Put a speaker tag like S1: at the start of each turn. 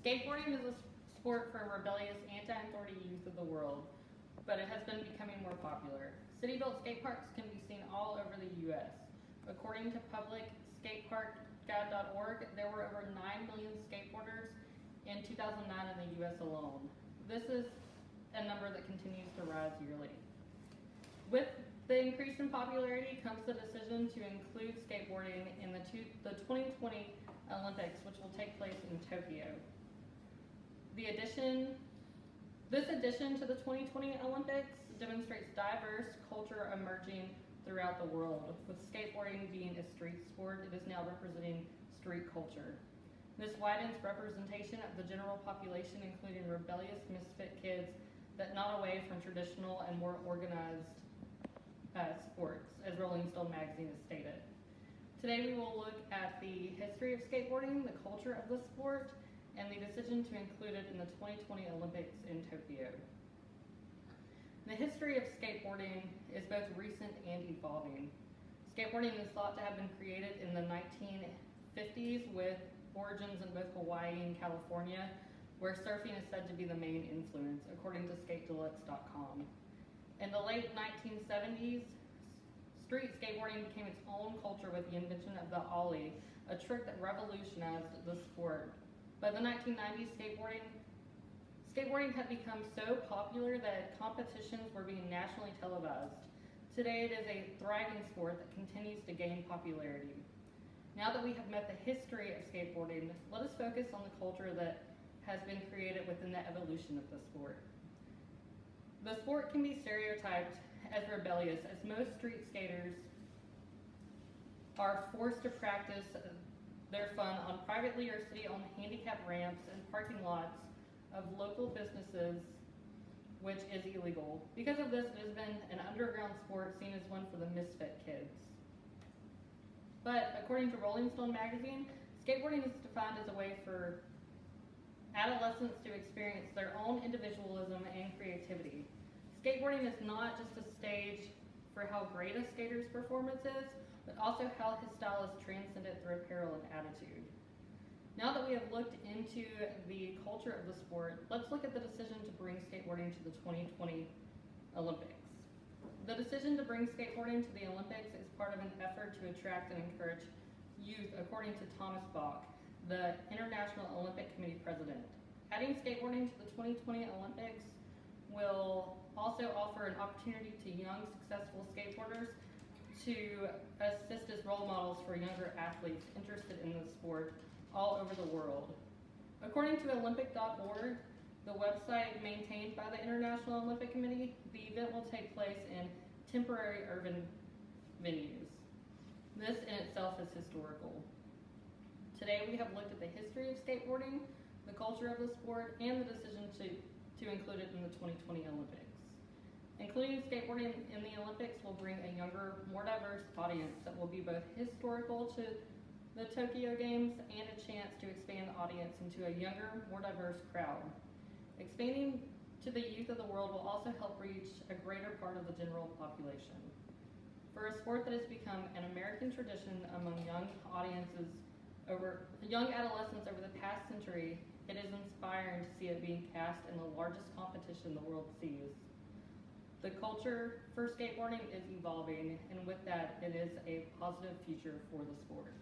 S1: Skateboarding is a sport for rebellious anti-authority youth of the world, but it has been becoming more popular. City-built skate parks can be seen all over the U.S. According to publicskateparkguide.org, there were over 9 million skateboarders in 2009 in the U.S. alone. This is a number that continues to rise yearly. With the increase in popularity comes the decision to include skateboarding in the 2020 Olympics, which will take place in Tokyo. This addition to the 2020 Olympics demonstrates diverse culture emerging throughout the world. With skateboarding being a street sport, it is now representing street culture. This widens representation of the general population, including rebellious misfit kids that nod away from traditional and more organized sports, as Rolling Stone magazine has stated. Today we will look at the history of skateboarding, the culture of the sport, and the decision to include it in the 2020 Olympics in Tokyo. The history of skateboarding is both recent and evolving. Skateboarding is thought to have been created in the 1950s with origins in both Hawaii and California, where surfing is said to be the main influence, according to SkateDeluxe.com. In the late 1970s, street skateboarding became its own culture with the invention of the ollie, a trick that revolutionized the sport. By the 1990s, skateboarding had become so popular that competitions were being nationally televised. Today, it is a thriving sport that continues to gain popularity. Now that we have met the history of skateboarding, let us focus on the culture that has been created within the evolution of the sport. The sport can be stereotyped as rebellious, as most street skaters are forced to practice their fun on privately or city-owned handicap ramps and parking lots of local businesses, which is illegal. Because of this, it has been an underground sport seen as one for the misfit kids. But according to Rolling Stone magazine, skateboarding is defined as a way for adolescents to experience their own individualism and creativity. Skateboarding is not just a stage for how great a skater's performance is, but also how his style is transcended through apparel and attitude. Now that we have looked into the culture of the sport, let's look at the decision to bring skateboarding to the 2020 Olympics. The decision to bring skateboarding to the Olympics is part of an effort to attract and encourage youth, according to Thomas Bach, the International Olympic Committee president. Adding skateboarding to the 2020 Olympics will also offer an opportunity to young, successful skateboarders to assist as role models for younger athletes interested in the sport all over the world. According to Olympic.org, the website maintained by the International Olympic Committee, the event will take place in temporary urban venues. This in itself is historical. Today we have looked at the history of skateboarding, the culture of the sport, and the decision to include it in the 2020 Olympics. Including skateboarding in the Olympics will bring a younger, more diverse audience that will be both historical to the Tokyo Games and a chance to expand the audience into a younger, more diverse crowd. Expanding to the youth of the world will also help reach a greater part of the general population. For a sport that has become an American tradition among young adolescents over the past century, it is inspiring to see it being cast in the largest competition the world sees. The culture for skateboarding is evolving, and with that, it is a positive future for the sport.